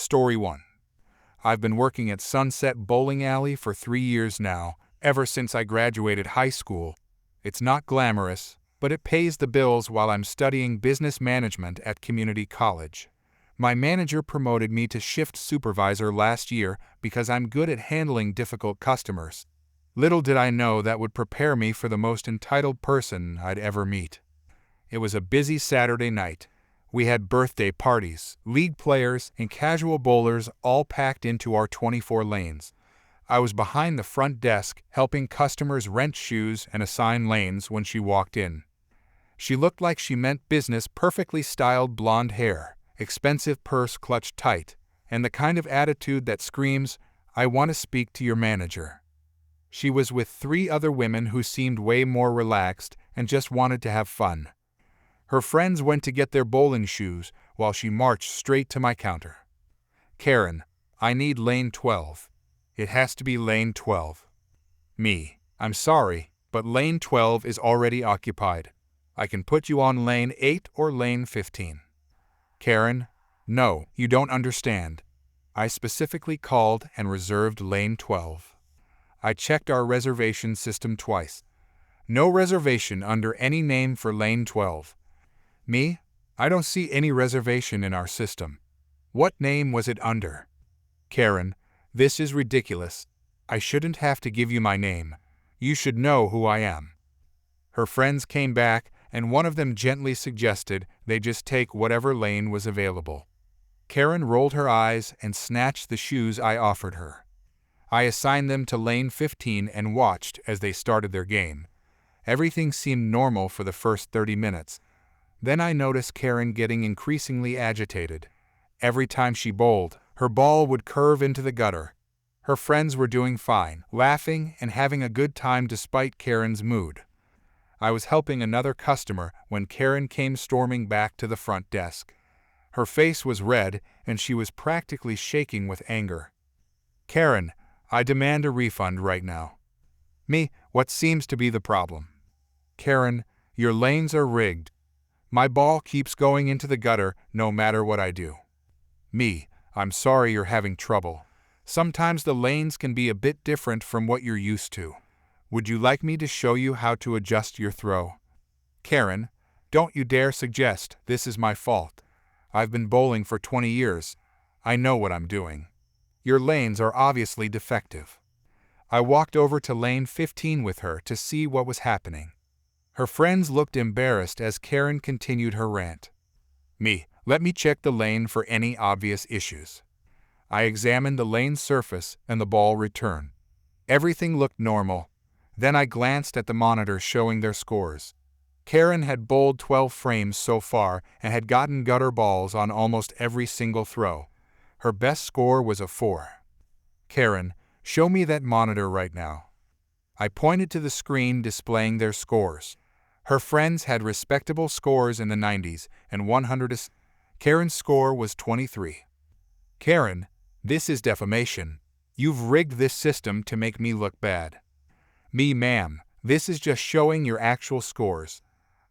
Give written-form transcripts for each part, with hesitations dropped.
Story 1. I've been working at Sunset Bowling Alley for 3 years now, ever since I graduated high school. It's not glamorous, but it pays the bills while I'm studying business management at community college. My manager promoted me to shift supervisor last year because I'm good at handling difficult customers. Little did I know that would prepare me for the most entitled person I'd ever meet. It was a busy Saturday night. We had birthday parties, league players, and casual bowlers all packed into our 24 lanes. I was behind the front desk helping customers rent shoes and assign lanes when she walked in. She looked like she meant business, perfectly styled blonde hair, expensive purse clutched tight, and the kind of attitude that screams, "I want to speak to your manager." She was with 3 other women who seemed way more relaxed and just wanted to have fun. Her friends went to get their bowling shoes while she marched straight to my counter. "Karen, I need lane 12. It has to be lane 12. Me, I'm sorry, but lane 12 is already occupied. I can put you on lane 8 or lane 15. Karen, no, you don't understand. I specifically called and reserved lane 12. I checked our reservation system twice. No reservation under any name for lane 12. Me, I don't see any reservation in our system. What name was it under? Karen, this is ridiculous. I shouldn't have to give you my name. You should know who I am." Her friends came back, and one of them gently suggested they just take whatever lane was available. Karen rolled her eyes and snatched the shoes I offered her. I assigned them to lane 15 and watched as they started their game. Everything seemed normal for the first 30 minutes. Then I noticed Karen getting increasingly agitated. Every time she bowled, her ball would curve into the gutter. Her friends were doing fine, laughing and having a good time despite Karen's mood. I was helping another customer when Karen came storming back to the front desk. Her face was red and she was practically shaking with anger. "Karen, I demand a refund right now." Me, what seems to be the problem? Karen, your lanes are rigged. My ball keeps going into the gutter no matter what I do. Me, I'm sorry you're having trouble. Sometimes the lanes can be a bit different from what you're used to. Would you like me to show you how to adjust your throw? Karen, don't you dare suggest this is my fault. I've been bowling for 20 years. I know what I'm doing. Your lanes are obviously defective. I walked over to lane 15 with her to see what was happening. Her friends looked embarrassed as Karen continued her rant. Me, let me check the lane for any obvious issues. I examined the lane surface and the ball return. Everything looked normal. Then I glanced at the monitor showing their scores. Karen had bowled 12 frames so far and had gotten gutter balls on almost every single throw. Her best score was a 4. Karen, show me that monitor right now. I pointed to the screen displaying their scores. Her friends had respectable scores in the 90s and 100s. Karen's score was 23. Karen, this is defamation. You've rigged this system to make me look bad. Me, ma'am, this is just showing your actual scores.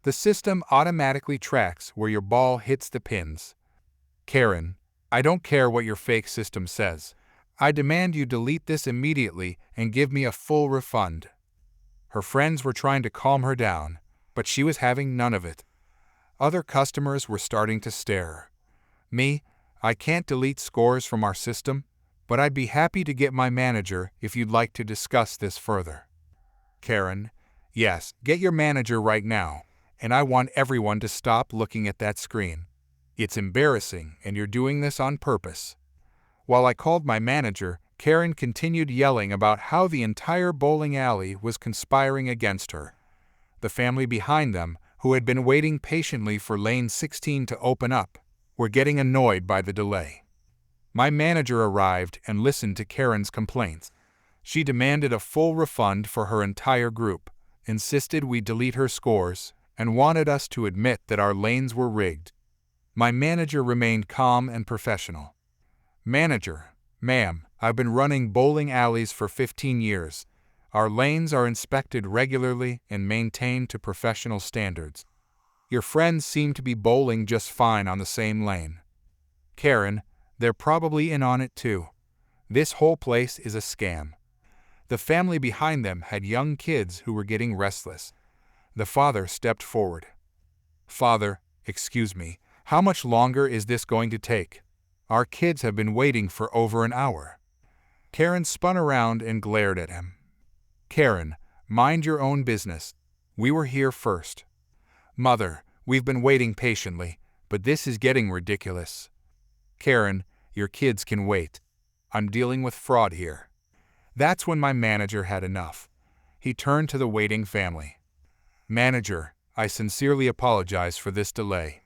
The system automatically tracks where your ball hits the pins. Karen, I don't care what your fake system says. I demand you delete this immediately and give me a full refund. Her friends were trying to calm her down, but she was having none of it. Other customers were starting to stare. Me, I can't delete scores from our system, but I'd be happy to get my manager if you'd like to discuss this further. Karen, yes, get your manager right now, and I want everyone to stop looking at that screen. It's embarrassing, and you're doing this on purpose. While I called my manager, Karen continued yelling about how the entire bowling alley was conspiring against her. The family behind them, who had been waiting patiently for lane 16 to open up, were getting annoyed by the delay. My manager arrived and listened to Karen's complaints. She demanded a full refund for her entire group, insisted we delete her scores, and wanted us to admit that our lanes were rigged. My manager remained calm and professional. Manager, ma'am, I've been running bowling alleys for 15 years. Our lanes are inspected regularly and maintained to professional standards. Your friends seem to be bowling just fine on the same lane. Karen, They're probably in on it too. This whole place is a scam. The family behind them had young kids who were getting restless. The father stepped forward. Father, excuse me, how much longer is this going to take? Our kids have been waiting for over an hour. Karen spun around and glared at him. Karen, mind your own business. We were here first. Mother, we've been waiting patiently, but this is getting ridiculous. Karen, your kids can wait. I'm dealing with fraud here. That's when my manager had enough. He turned to the waiting family. Manager, I sincerely apologize for this delay.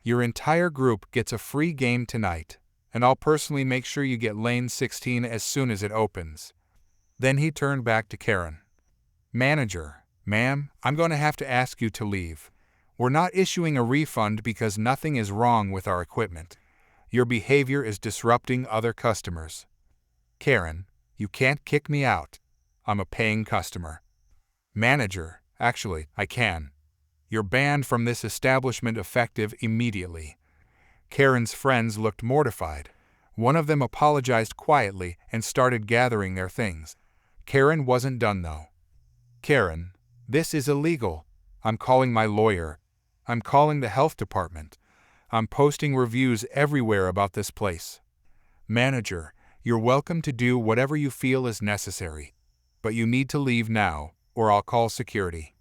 Your entire group gets a free game tonight, and I'll personally make sure you get lane 16 as soon as it opens. Then he turned back to Karen. Manager, ma'am, I'm going to have to ask you to leave. We're not issuing a refund because nothing is wrong with our equipment. Your behavior is disrupting other customers. Karen, you can't kick me out. I'm a paying customer. Manager, actually, I can. You're banned from this establishment effective immediately. Karen's friends looked mortified. One of them apologized quietly and started gathering their things. Karen wasn't done though. Karen, this is illegal. I'm calling my lawyer. I'm calling the health department. I'm posting reviews everywhere about this place. Manager, you're welcome to do whatever you feel is necessary. But you need to leave now, or I'll call security.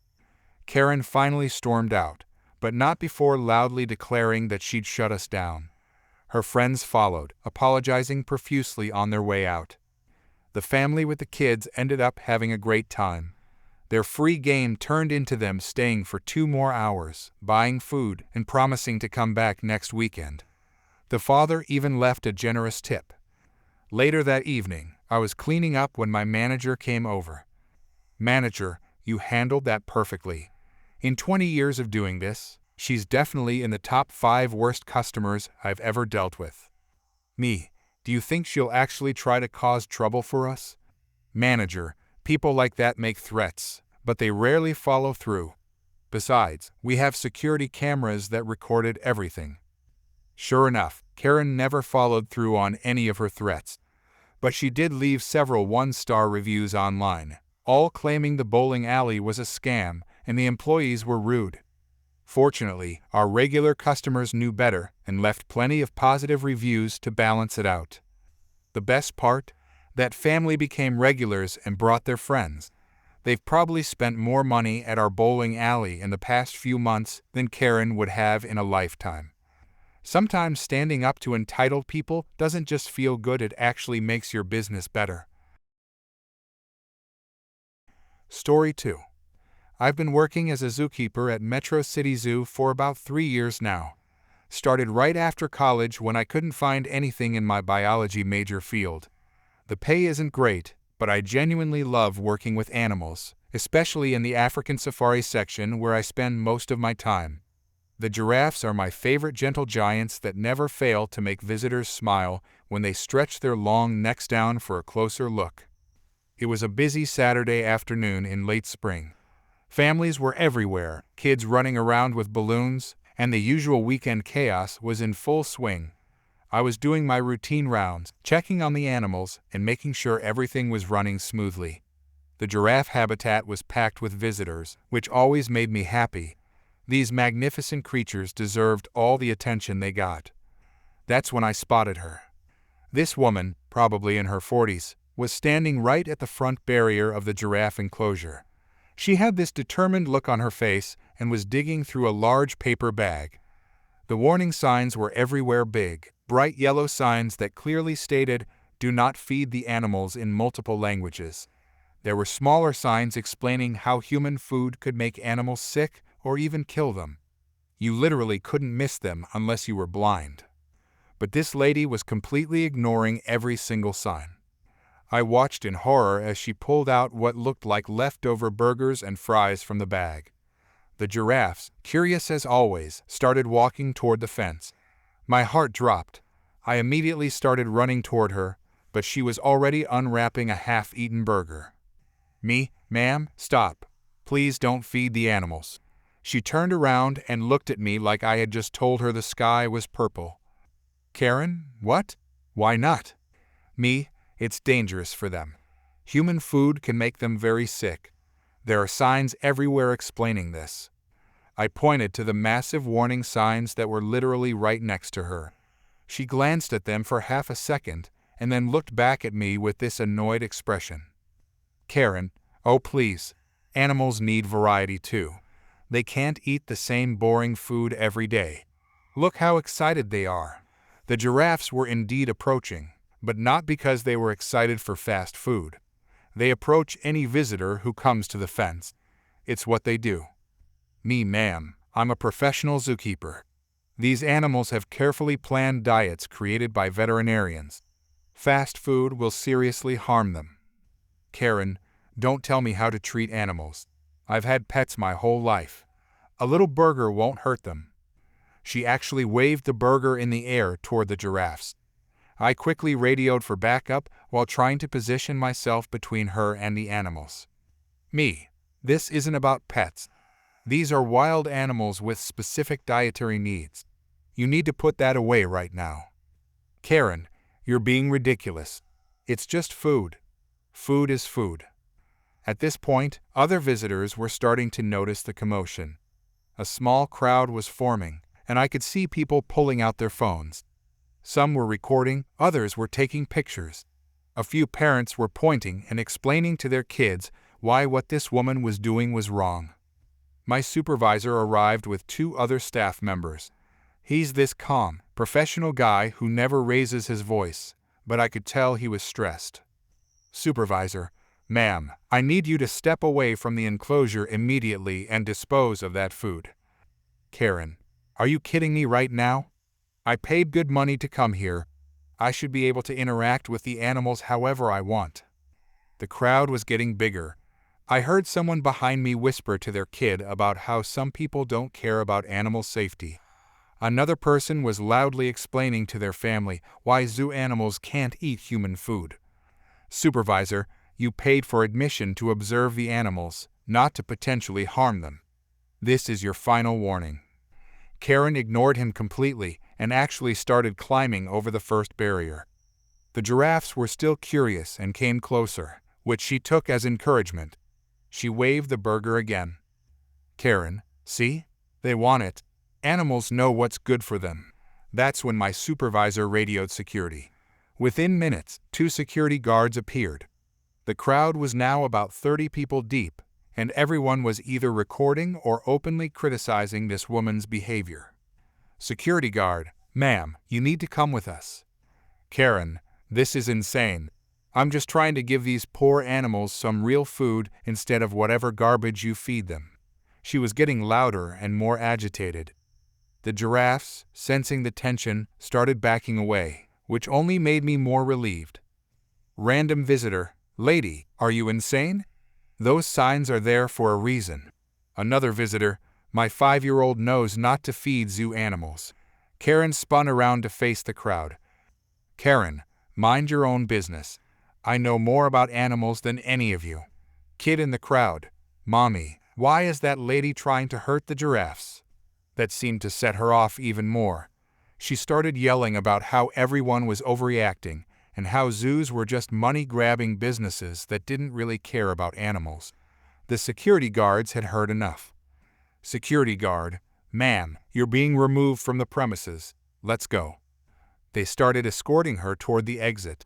Karen finally stormed out, but not before loudly declaring that she'd shut us down. Her friends followed, apologizing profusely on their way out. The family with the kids ended up having a great time. Their free game turned into them staying for 2 more hours, buying food, and promising to come back next weekend. The father even left a generous tip. Later that evening, I was cleaning up when my manager came over. Manager, you handled that perfectly. In 20 years of doing this, she's definitely in the top 5 worst customers I've ever dealt with. Me, do you think she'll actually try to cause trouble for us? Manager, people like that make threats, but they rarely follow through. Besides, we have security cameras that recorded everything. Sure enough, Karen never followed through on any of her threats. But she did leave several 1-star reviews online, all claiming the bowling alley was a scam and the employees were rude. Fortunately, our regular customers knew better and left plenty of positive reviews to balance it out. The best part? That family became regulars and brought their friends. They've probably spent more money at our bowling alley in the past few months than Karen would have in a lifetime. Sometimes standing up to entitled people doesn't just feel good, it actually makes your business better. Story 2. I've been working as a zookeeper at Metro City Zoo for about 3 years now. Started right after college when I couldn't find anything in my biology major field. The pay isn't great, but I genuinely love working with animals, especially in the African safari section where I spend most of my time. The giraffes are my favorite gentle giants that never fail to make visitors smile when they stretch their long necks down for a closer look. It was a busy Saturday afternoon in late spring. Families were everywhere, kids running around with balloons, and the usual weekend chaos was in full swing. I was doing my routine rounds, checking on the animals, and making sure everything was running smoothly. The giraffe habitat was packed with visitors, which always made me happy. These magnificent creatures deserved all the attention they got. That's when I spotted her. This woman, probably in her 40s, was standing right at the front barrier of the giraffe enclosure. She had this determined look on her face and was digging through a large paper bag. The warning signs were everywhere, big, bright yellow signs that clearly stated, "Do not feed the animals," in multiple languages. There were smaller signs explaining how human food could make animals sick or even kill them. You literally couldn't miss them unless you were blind. But this lady was completely ignoring every single sign. I watched in horror as she pulled out what looked like leftover burgers and fries from the bag. The giraffes, curious as always, started walking toward the fence. My heart dropped. I immediately started running toward her, but she was already unwrapping a half-eaten burger. Me, ma'am, stop. Please don't feed the animals. She turned around and looked at me like I had just told her the sky was purple. Karen, what? Why not? Me, it's dangerous for them. Human food can make them very sick. There are signs everywhere explaining this. I pointed to the massive warning signs that were literally right next to her. She glanced at them for half a second and then looked back at me with this annoyed expression. Karen, oh please. Animals need variety too. They can't eat the same boring food every day. Look how excited they are. The giraffes were indeed approaching, but not because they were excited for fast food. They approach any visitor who comes to the fence. It's what they do. Me, ma'am, I'm a professional zookeeper. These animals have carefully planned diets created by veterinarians. Fast food will seriously harm them. Karen, don't tell me how to treat animals. I've had pets my whole life. A little burger won't hurt them. She actually waved the burger in the air toward the giraffes. I quickly radioed for backup while trying to position myself between her and the animals. Me, this isn't about pets. These are wild animals with specific dietary needs. You need to put that away right now. Karen, you're being ridiculous. It's just food. Food is food. At this point, other visitors were starting to notice the commotion. A small crowd was forming, and I could see people pulling out their phones. Some were recording, others were taking pictures. A few parents were pointing and explaining to their kids why what this woman was doing was wrong. My supervisor arrived with 2 other staff members. He's this calm, professional guy who never raises his voice, but I could tell he was stressed. Supervisor, ma'am, I need you to step away from the enclosure immediately and dispose of that food. Karen, are you kidding me right now? I paid good money to come here. I should be able to interact with the animals however I want. The crowd was getting bigger. I heard someone behind me whisper to their kid about how some people don't care about animal safety. Another person was loudly explaining to their family why zoo animals can't eat human food. Supervisor, you paid for admission to observe the animals, not to potentially harm them. This is your final warning. Karen ignored him completely and actually started climbing over the first barrier. The giraffes were still curious and came closer, which she took as encouragement. She waved the burger again. Karen, see? They want it. Animals know what's good for them. That's when my supervisor radioed security. Within minutes, 2 security guards appeared. The crowd was now about 30 people deep, and everyone was either recording or openly criticizing this woman's behavior. Security guard, ma'am, you need to come with us. Karen, this is insane. I'm just trying to give these poor animals some real food instead of whatever garbage you feed them. She was getting louder and more agitated. The giraffes, sensing the tension, started backing away, which only made me more relieved. Random visitor, lady, are you insane? Those signs are there for a reason. Another visitor, my 5-year-old knows not to feed zoo animals. Karen spun around to face the crowd. Karen, mind your own business. I know more about animals than any of you. Kid in the crowd, Mommy, why is that lady trying to hurt the giraffes? That seemed to set her off even more. She started yelling about how everyone was overreacting and how zoos were just money-grabbing businesses that didn't really care about animals. The security guards had heard enough. Security guard, ma'am, you're being removed from the premises. Let's go. They started escorting her toward the exit.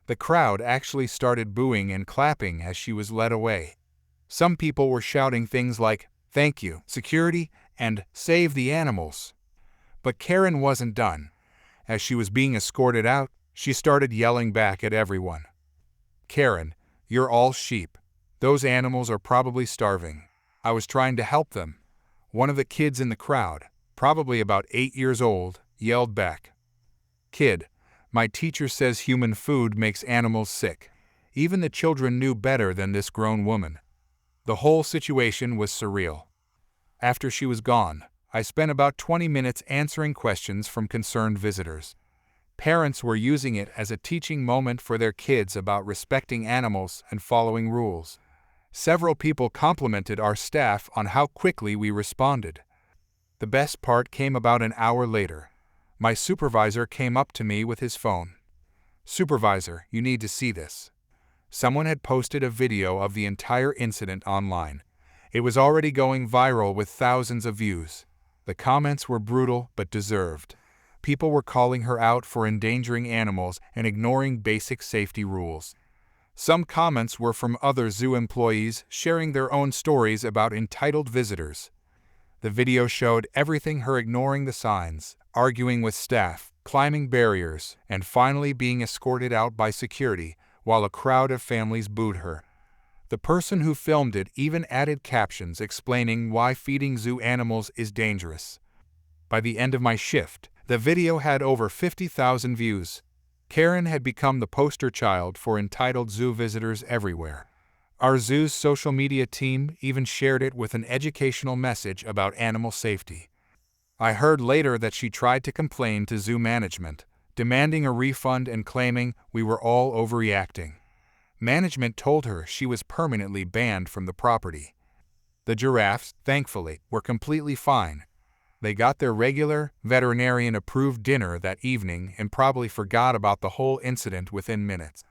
The crowd actually started booing and clapping as she was led away. Some people were shouting things like, "Thank you, security," and "Save the animals." But Karen wasn't done. As she was being escorted out, she started yelling back at everyone. Karen, you're all sheep. Those animals are probably starving. I was trying to help them. One of the kids in the crowd, probably about 8 years old, yelled back. Kid, my teacher says human food makes animals sick. Even the children knew better than this grown woman. The whole situation was surreal. After she was gone, I spent about 20 minutes answering questions from concerned visitors. Parents were using it as a teaching moment for their kids about respecting animals and following rules. Several people complimented our staff on how quickly we responded. The best part came about an hour later. My supervisor came up to me with his phone. "Supervisor, you need to see this." Someone had posted a video of the entire incident online. It was already going viral with thousands of views. The comments were brutal but deserved. People were calling her out for endangering animals and ignoring basic safety rules. Some comments were from other zoo employees sharing their own stories about entitled visitors. The video showed everything: her ignoring the signs, arguing with staff, climbing barriers, and finally being escorted out by security, while a crowd of families booed her. The person who filmed it even added captions explaining why feeding zoo animals is dangerous. By the end of my shift, the video had over 50,000 views. Karen had become the poster child for entitled zoo visitors everywhere. Our zoo's social media team even shared it with an educational message about animal safety. I heard later that she tried to complain to zoo management, demanding a refund and claiming we were all overreacting. Management told her she was permanently banned from the property. The giraffes, thankfully, were completely fine. They got their regular, veterinarian-approved dinner that evening and probably forgot about the whole incident within minutes.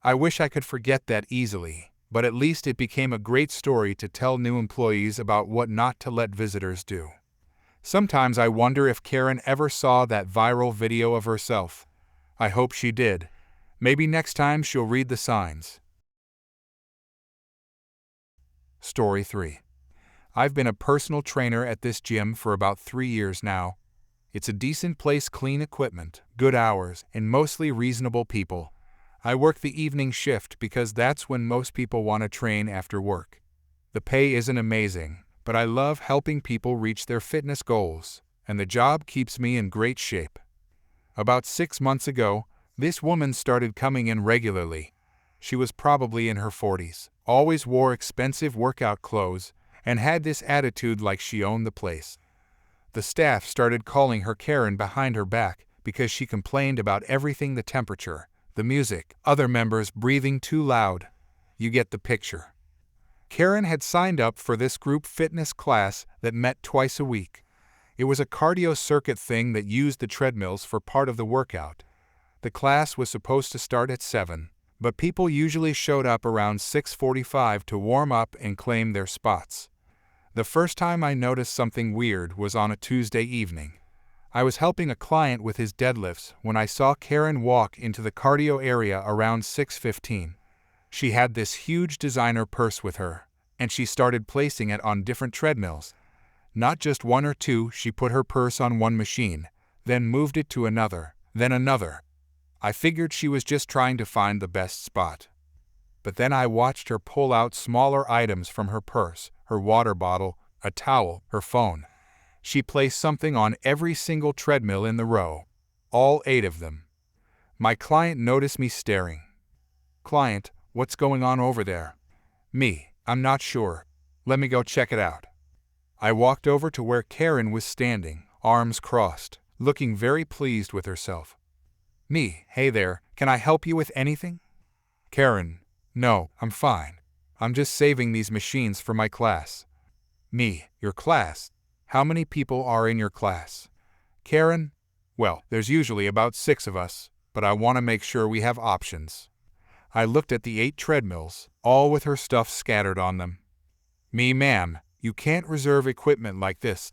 I wish I could forget that easily, but at least it became a great story to tell new employees about what not to let visitors do. Sometimes I wonder if Karen ever saw that viral video of herself. I hope she did. Maybe next time she'll read the signs. Story 3. I've been a personal trainer at this gym for about 3 years now. It's a decent place, clean equipment, good hours, and mostly reasonable people. I work the evening shift because that's when most people want to train after work. The pay isn't amazing, but I love helping people reach their fitness goals, and the job keeps me in great shape. About 6 months ago, this woman started coming in regularly. She was probably in her 40s, always wore expensive workout clothes, and had this attitude like she owned the place. The staff started calling her Karen behind her back because she complained about everything: the temperature, the music, other members breathing too loud. You get the picture. Karen had signed up for this group fitness class that met twice a week. It was a cardio circuit thing that used the treadmills for part of the workout. The class was supposed to start at 7, but people usually showed up around 6:45 to warm up and claim their spots. The first time I noticed something weird was on a Tuesday evening. I was helping a client with his deadlifts when I saw Karen walk into the cardio area around 6:15. She had this huge designer purse with her, and she started placing it on different treadmills. Not just one or two. She put her purse on one machine, then moved it to another, then another. I figured she was just trying to find the best spot. But then I watched her pull out smaller items from her purse: her water bottle, a towel, her phone. She placed something on every single treadmill in the row, all 8 of them. My client noticed me staring. Client: "What's going on over there?" Me: "I'm not sure. Let me go check it out." I walked over to where Karen was standing, arms crossed, looking very pleased with herself. Me: "Hey there, can I help you with anything?" Karen: "No, I'm fine. I'm just saving these machines for my class." Me: "Your class? How many people are in your class?" Karen: "Well, there's usually about 6 of us, but I want to make sure we have options." I looked at the 8 treadmills, all with her stuff scattered on them. Me: "Ma'am, you can't reserve equipment like this.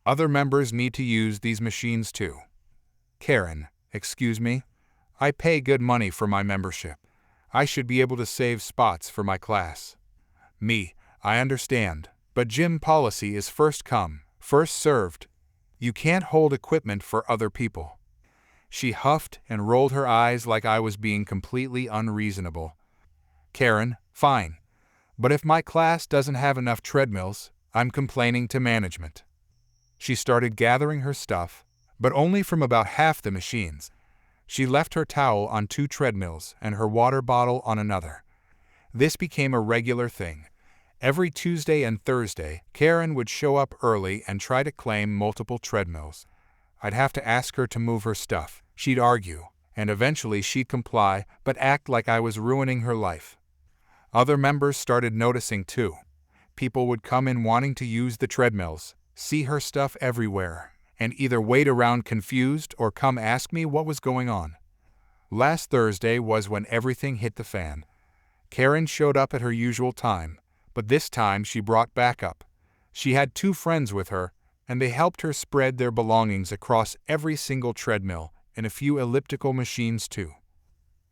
Other members need to use these machines too." Karen: "Excuse me? I pay good money for my membership. I should be able to save spots for my class." Me: "I understand, but gym policy is first come, first served. You can't hold equipment for other people." She huffed and rolled her eyes like I was being completely unreasonable. Karen: "Fine. But if my class doesn't have enough treadmills, I'm complaining to management." She started gathering her stuff, but only from about half the machines. She left her towel on 2 treadmills and her water bottle on another. This became a regular thing. Every Tuesday and Thursday, Karen would show up early and try to claim multiple treadmills. I'd have to ask her to move her stuff. She'd argue, and eventually she'd comply, but act like I was ruining her life. Other members started noticing too. People would come in wanting to use the treadmills, see her stuff everywhere, and either wait around confused or come ask me what was going on. Last Thursday was when everything hit the fan. Karen showed up at her usual time, but this time she brought backup. She had 2 friends with her, and they helped her spread their belongings across every single treadmill and a few elliptical machines too.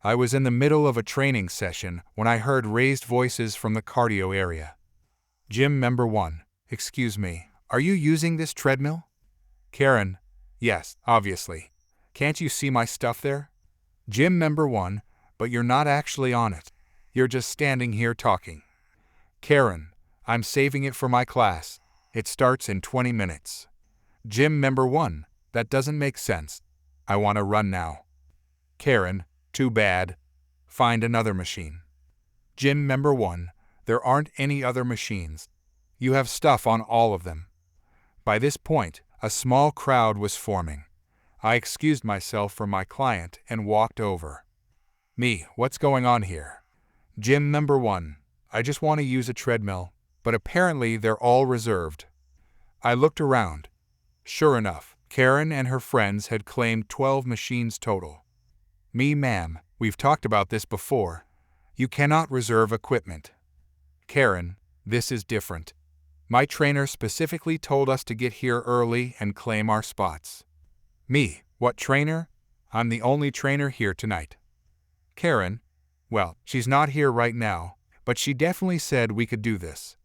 I was in the middle of a training session when I heard raised voices from the cardio area. Gym member 1, excuse me, are you using this treadmill? Karen, yes, obviously. Can't you see my stuff there? Gym member 1, but you're not actually on it. You're just standing here talking. Karen, I'm saving it for my class. It starts in 20 minutes. Gym member 1, that doesn't make sense. I want to run now. Karen, too bad. Find another machine. Gym member 1, there aren't any other machines. You have stuff on all of them. By this point, a small crowd was forming. I excused myself from my client and walked over. Me, what's going on here? Gym member 1, I just want to use a treadmill, but apparently they're all reserved. I looked around. Sure enough, Karen and her friends had claimed 12 machines total. Me, ma'am, we've talked about this before. You cannot reserve equipment. Karen, this is different. My trainer specifically told us to get here early and claim our spots. Me, what trainer? I'm the only trainer here tonight. Karen, well, she's not here right now, but she definitely said we could do this.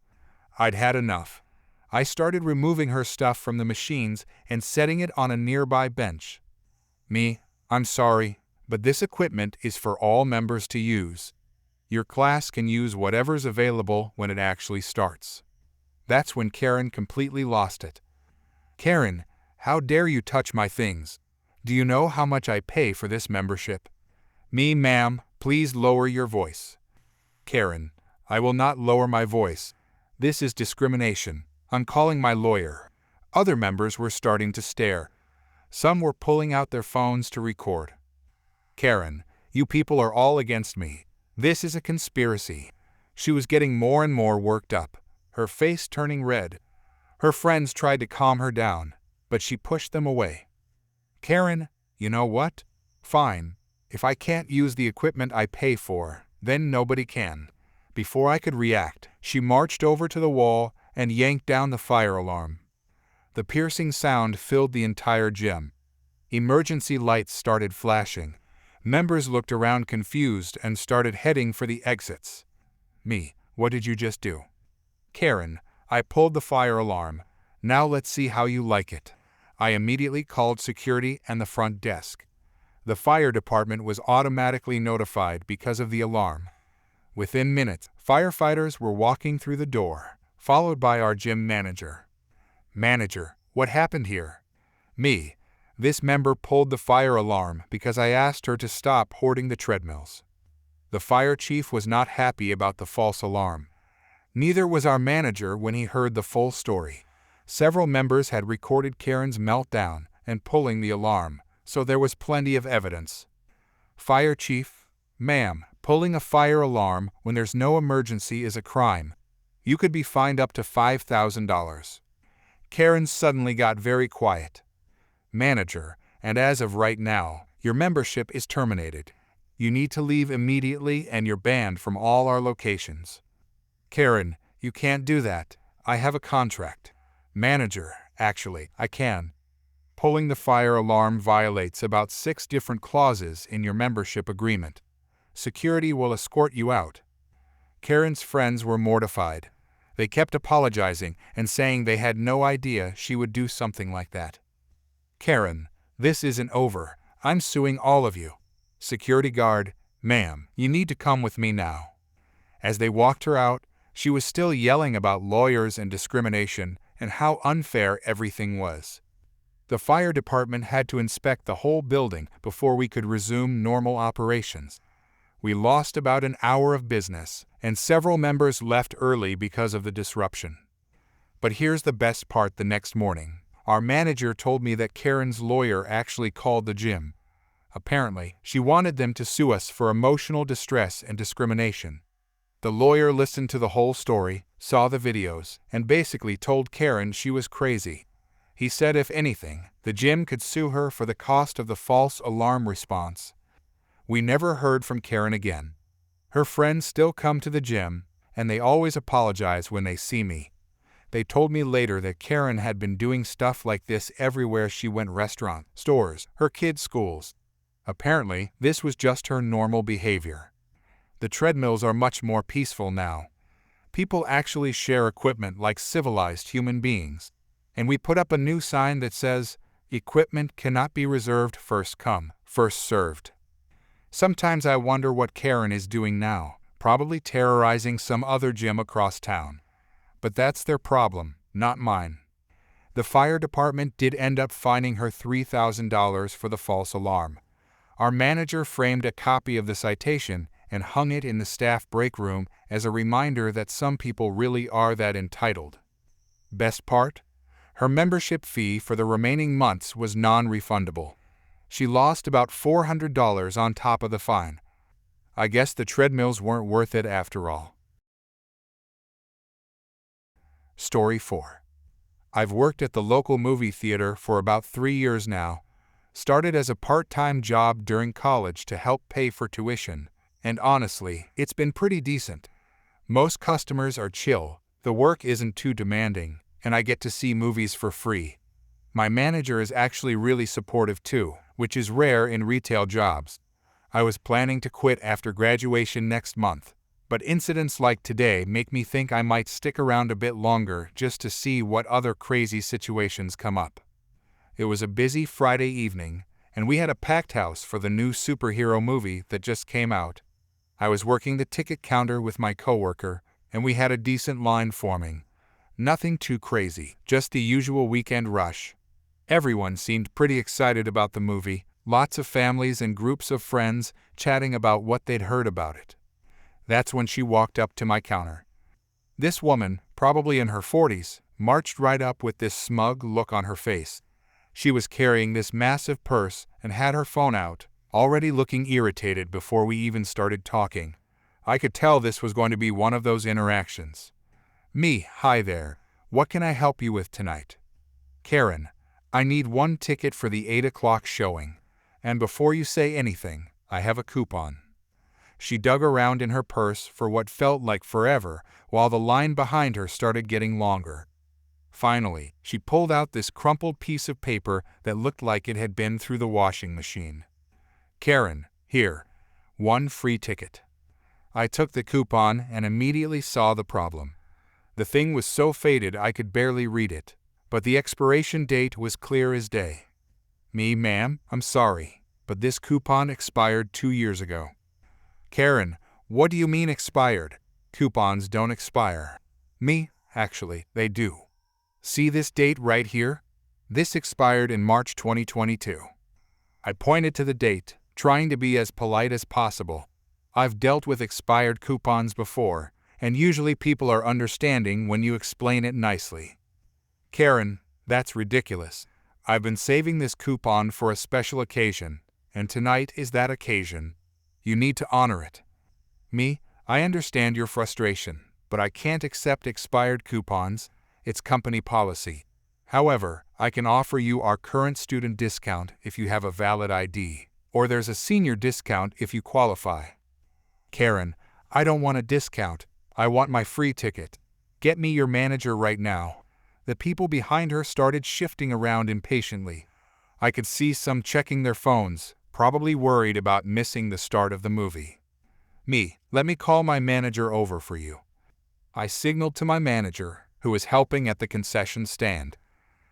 I'd had enough. I started removing her stuff from the machines and setting it on a nearby bench. Me, I'm sorry, but this equipment is for all members to use. Your class can use whatever's available when it actually starts. That's when Karen completely lost it. Karen, how dare you touch my things? Do you know how much I pay for this membership? Me, ma'am, please lower your voice. Karen, I will not lower my voice. This is discrimination. I'm calling my lawyer. Other members were starting to stare. Some were pulling out their phones to record. Karen, you people are all against me. This is a conspiracy. She was getting more and more worked up, her face turning red. Her friends tried to calm her down, but she pushed them away. Karen, you know what? Fine. If I can't use the equipment I pay for, then nobody can. Before I could react, she marched over to the wall and yanked down the fire alarm. The piercing sound filled the entire gym. Emergency lights started flashing. Members looked around confused and started heading for the exits. Me, what did you just do? Karen, I pulled the fire alarm. Now let's see how you like it. I immediately called security and the front desk. The fire department was automatically notified because of the alarm. Within minutes, firefighters were walking through the door, followed by our gym manager. Manager, what happened here? Me, this member pulled the fire alarm because I asked her to stop hoarding the treadmills. The fire chief was not happy about the false alarm. Neither was our manager when he heard the full story. Several members had recorded Karen's meltdown and pulling the alarm, so there was plenty of evidence. Fire chief, ma'am, pulling a fire alarm when there's no emergency is a crime. You could be fined up to $5,000. Karen suddenly got very quiet. Manager, and as of right now, your membership is terminated. You need to leave immediately and you're banned from all our locations. Karen, you can't do that. I have a contract. Manager, actually, I can. Pulling the fire alarm violates about 6 different clauses in your membership agreement. Security will escort you out. Karen's friends were mortified. They kept apologizing and saying they had no idea she would do something like that. Karen, this isn't over. I'm suing all of you. Security guard, ma'am, you need to come with me now. As they walked her out, she was still yelling about lawyers and discrimination and how unfair everything was. The fire department had to inspect the whole building before we could resume normal operations. We lost about an hour of business, and several members left early because of the disruption. But here's the best part: the next morning, our manager told me that Karen's lawyer actually called the gym. Apparently, she wanted them to sue us for emotional distress and discrimination. The lawyer listened to the whole story, saw the videos, and basically told Karen she was crazy. He said if anything, the gym could sue her for the cost of the false alarm response. We never heard from Karen again. Her friends still come to the gym, and they always apologize when they see me. They told me later that Karen had been doing stuff like this everywhere she went: restaurants, stores, her kids' schools. Apparently, this was just her normal behavior. The treadmills are much more peaceful now. People actually share equipment like civilized human beings. And we put up a new sign that says, "Equipment cannot be reserved, first come, first served." Sometimes I wonder what Karen is doing now, probably terrorizing some other gym across town. But that's their problem, not mine. The fire department did end up fining her $3,000 for the false alarm. Our manager framed a copy of the citation and hung it in the staff break room as a reminder that some people really are that entitled. Best part? Her membership fee for the remaining months was non-refundable. She lost about $400 on top of the fine. I guess the treadmills weren't worth it after all. Story 4. I've worked at the local movie theater for about 3 years now. Started as a part-time job during college to help pay for tuition, and honestly, it's been pretty decent. Most customers are chill, the work isn't too demanding, and I get to see movies for free. My manager is actually really supportive too, which is rare in retail jobs. I was planning to quit after graduation next month, but incidents like today make me think I might stick around a bit longer just to see what other crazy situations come up. It was a busy Friday evening, and we had a packed house for the new superhero movie that just came out. I was working the ticket counter with my coworker, and we had a decent line forming. Nothing too crazy, just the usual weekend rush. Everyone seemed pretty excited about the movie, lots of families and groups of friends chatting about what they'd heard about it. That's when she walked up to my counter. This woman, probably in her 40s, marched right up with this smug look on her face. She was carrying this massive purse and had her phone out, already looking irritated before we even started talking. I could tell this was going to be one of those interactions. Me, hi there. What can I help you with tonight? Karen, I need 1 ticket for the 8 o'clock showing. And before you say anything, I have a coupon. She dug around in her purse for what felt like forever, while the line behind her started getting longer. Finally, she pulled out this crumpled piece of paper that looked like it had been through the washing machine. Karen, here, 1 free ticket. I took the coupon and immediately saw the problem. The thing was so faded I could barely read it, but the expiration date was clear as day. Me, ma'am, I'm sorry, but this coupon expired 2 years ago. Karen, what do you mean expired? Coupons don't expire. Me, actually, they do. See this date right here? This expired in March 2022. I pointed to the date, trying to be as polite as possible. I've dealt with expired coupons before, and usually people are understanding when you explain it nicely. Karen, that's ridiculous. I've been saving this coupon for a special occasion, and tonight is that occasion. You need to honor it. Me, I understand your frustration, but I can't accept expired coupons. It's company policy. However, I can offer you our current student discount if you have a valid ID, or there's a senior discount if you qualify. Karen, I don't want a discount. I want my free ticket. Get me your manager right now. The people behind her started shifting around impatiently. I could see some checking their phones, probably worried about missing the start of the movie. Me, let me call my manager over for you. I signaled to my manager, who was helping at the concession stand.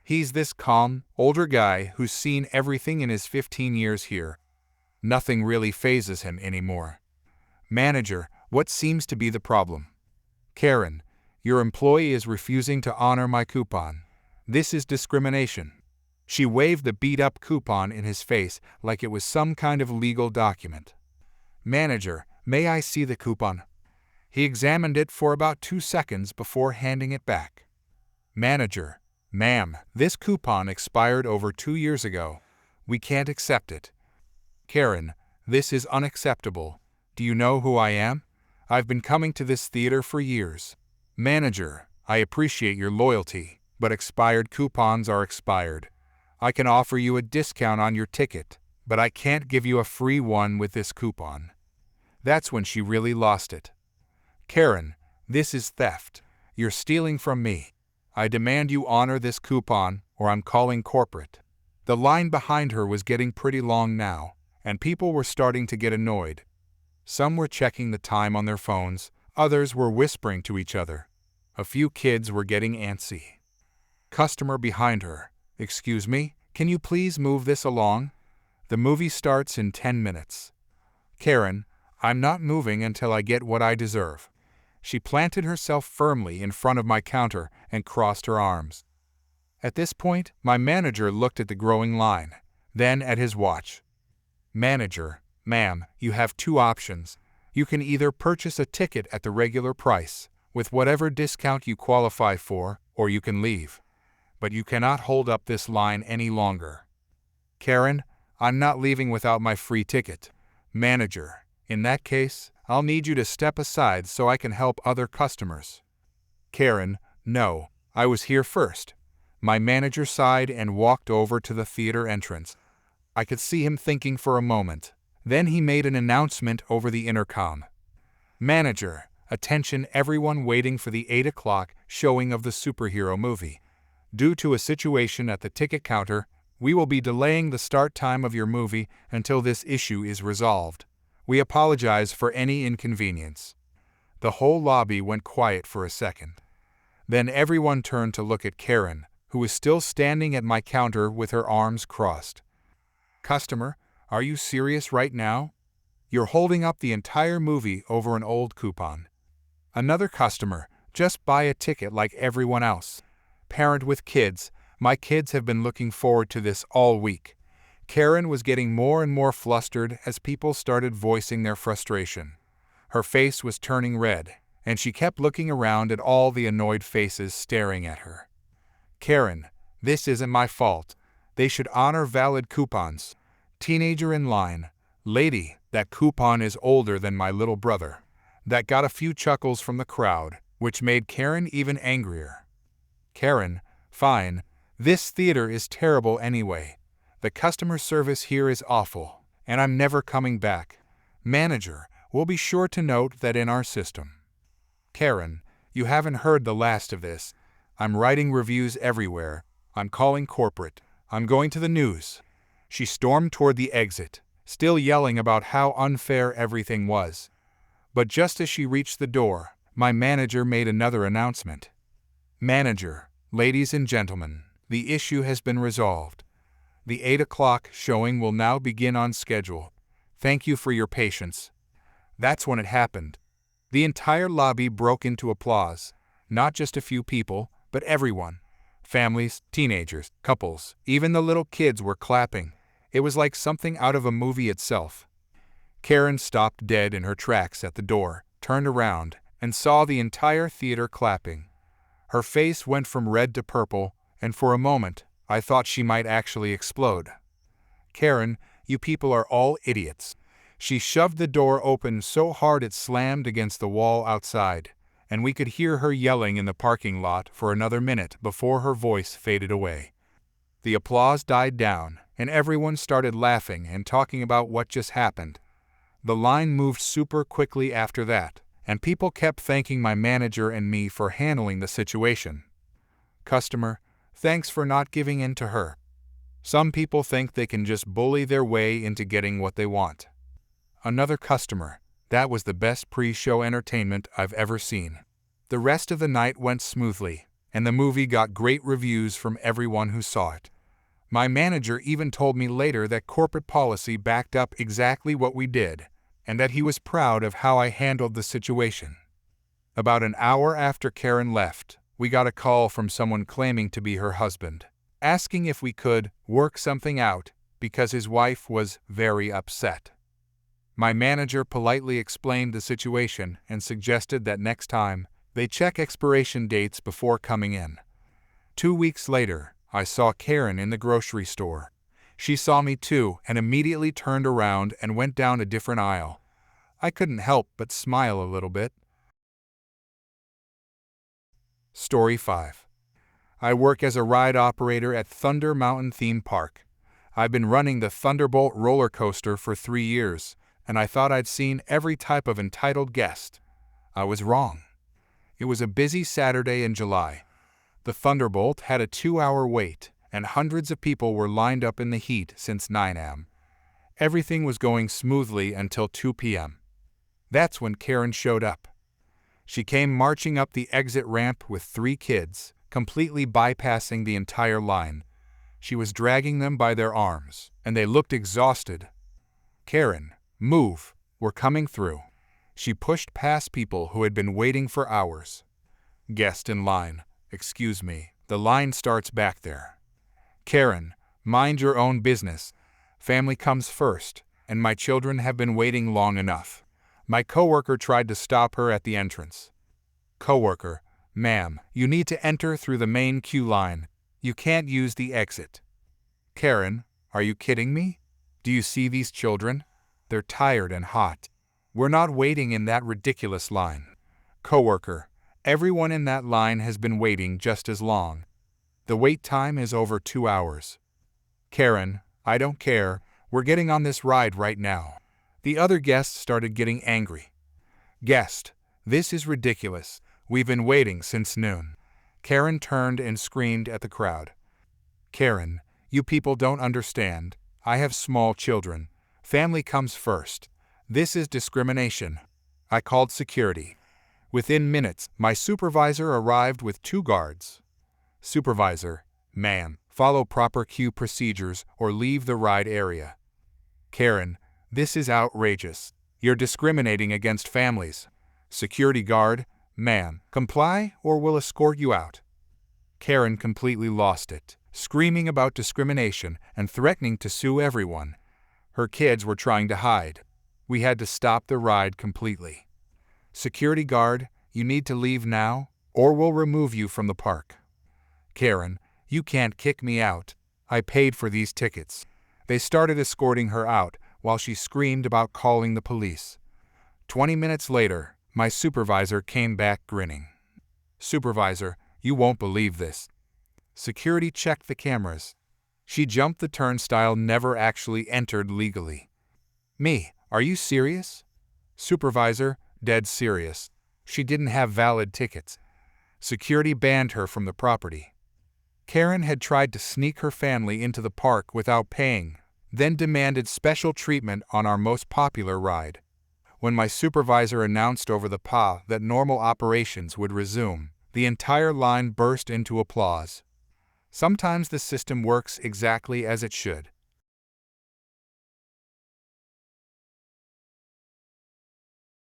He's this calm, older guy who's seen everything in his 15 years here. Nothing really phases him anymore. Manager, what seems to be the problem? Karen, your employee is refusing to honor my coupon. This is discrimination. She waved the beat-up coupon in his face like it was some kind of legal document. Manager, may I see the coupon? He examined it for about 2 seconds before handing it back. Manager, ma'am, this coupon expired over 2 years ago. We can't accept it. Karen, this is unacceptable. Do you know who I am? I've been coming to this theater for years. Manager, I appreciate your loyalty, but expired coupons are expired. I can offer you a discount on your ticket, but I can't give you a free one with this coupon. That's when she really lost it. Karen, this is theft. You're stealing from me. I demand you honor this coupon or I'm calling corporate. The line behind her was getting pretty long now, and people were starting to get annoyed. Some were checking the time on their phones, others were whispering to each other. A few kids were getting antsy. Customer behind her, excuse me, can you please move this along? The movie starts in 10 minutes. Karen, I'm not moving until I get what I deserve. She planted herself firmly in front of my counter and crossed her arms. At this point, my manager looked at the growing line, then at his watch. Manager, ma'am, you have two options. You can either purchase a ticket at the regular price, with whatever discount you qualify for, or you can leave. But you cannot hold up this line any longer. Karen, I'm not leaving without my free ticket. Manager, in that case, I'll need you to step aside so I can help other customers. Karen, no, I was here first. My manager sighed and walked over to the theater entrance. I could see him thinking for a moment. Then he made an announcement over the intercom. Manager, attention everyone waiting for the 8 o'clock showing of the superhero movie. Due to a situation at the ticket counter, we will be delaying the start time of your movie until this issue is resolved. We apologize for any inconvenience. The whole lobby went quiet for a second. Then everyone turned to look at Karen, who was still standing at my counter with her arms crossed. Customer, are you serious right now? You're holding up the entire movie over an old coupon. Another customer, just buy a ticket like everyone else. Parent with kids, my kids have been looking forward to this all week. Karen was getting more and more flustered as people started voicing their frustration. Her face was turning red, and she kept looking around at all the annoyed faces staring at her. Karen, this isn't my fault. They should honor valid coupons. Teenager in line, lady, that coupon is older than my little brother. That got a few chuckles from the crowd, which made Karen even angrier. Karen, fine. This theater is terrible anyway. The customer service here is awful, and I'm never coming back. Manager, we'll be sure to note that in our system. Karen, you haven't heard the last of this. I'm writing reviews everywhere. I'm calling corporate. I'm going to the news. She stormed toward the exit, still yelling about how unfair everything was. But just as she reached the door, my manager made another announcement. Manager, ladies and gentlemen, the issue has been resolved. The 8 o'clock showing will now begin on schedule. Thank you for your patience. That's when it happened. The entire lobby broke into applause. Not just a few people, but everyone. Families, teenagers, couples, even the little kids were clapping. It was like something out of a movie itself. Karen stopped dead in her tracks at the door, turned around, and saw the entire theater clapping. Her face went from red to purple, and for a moment, I thought she might actually explode. Karen, you people are all idiots. She shoved the door open so hard it slammed against the wall outside, and we could hear her yelling in the parking lot for another minute before her voice faded away. The applause died down, and everyone started laughing and talking about what just happened. The line moved super quickly after that, and people kept thanking my manager and me for handling the situation. Customer, thanks for not giving in to her. Some people think they can just bully their way into getting what they want. Another customer, that was the best pre-show entertainment I've ever seen. The rest of the night went smoothly, and the movie got great reviews from everyone who saw it. My manager even told me later that corporate policy backed up exactly what we did, and that he was proud of how I handled the situation. About an hour after Karen left, we got a call from someone claiming to be her husband, asking if we could work something out because his wife was very upset. My manager politely explained the situation and suggested that next time, they check expiration dates before coming in. 2 weeks later, I saw Karen in the grocery store. She saw me too and immediately turned around and went down a different aisle. I couldn't help but smile a little bit. Story 5. I work as a ride operator at Thunder Mountain Theme Park. I've been running the Thunderbolt roller coaster for 3 years, and I thought I'd seen every type of entitled guest. I was wrong. It was a busy Saturday in July. The Thunderbolt had a 2-hour wait, and hundreds of people were lined up in the heat since 9 a.m. Everything was going smoothly until 2 p.m. That's when Karen showed up. She came marching up the exit ramp with 3 kids, completely bypassing the entire line. She was dragging them by their arms, and they looked exhausted. "Karen, move, we're coming through." She pushed past people who had been waiting for hours. "Guest in line, excuse me, the line starts back there." "Karen, mind your own business. Family comes first, and my children have been waiting long enough." My coworker tried to stop her at the entrance. "Coworker, ma'am, you need to enter through the main queue line. You can't use the exit." "Karen, are you kidding me? Do you see these children? They're tired and hot. We're not waiting in that ridiculous line." "Coworker, everyone in that line has been waiting just as long. The wait time is over 2 hours." "Karen, I don't care. We're getting on this ride right now." The other guests started getting angry. "Guest, this is ridiculous. We've been waiting since noon." Karen turned and screamed at the crowd. "Karen, you people don't understand. I have small children. Family comes first. This is discrimination." I called security. Within minutes, my supervisor arrived with 2 guards. "Supervisor, ma'am, follow proper queue procedures or leave the ride area." "Karen, this is outrageous. You're discriminating against families." "Security guard, ma'am, comply or we'll escort you out." Karen completely lost it, screaming about discrimination and threatening to sue everyone. Her kids were trying to hide. We had to stop the ride completely. "Security guard, you need to leave now, or we'll remove you from the park." "Karen, you can't kick me out. I paid for these tickets." They started escorting her out while she screamed about calling the police. 20 minutes later, my supervisor came back grinning. "Supervisor, you won't believe this." Security checked the cameras. She jumped the turnstile, never actually entered legally. "Me, are you serious?" Supervisor, dead serious. She didn't have valid tickets. Security banned her from the property. Karen had tried to sneak her family into the park without paying, then demanded special treatment on our most popular ride. When my supervisor announced over the PA that normal operations would resume, the entire line burst into applause. Sometimes the system works exactly as it should.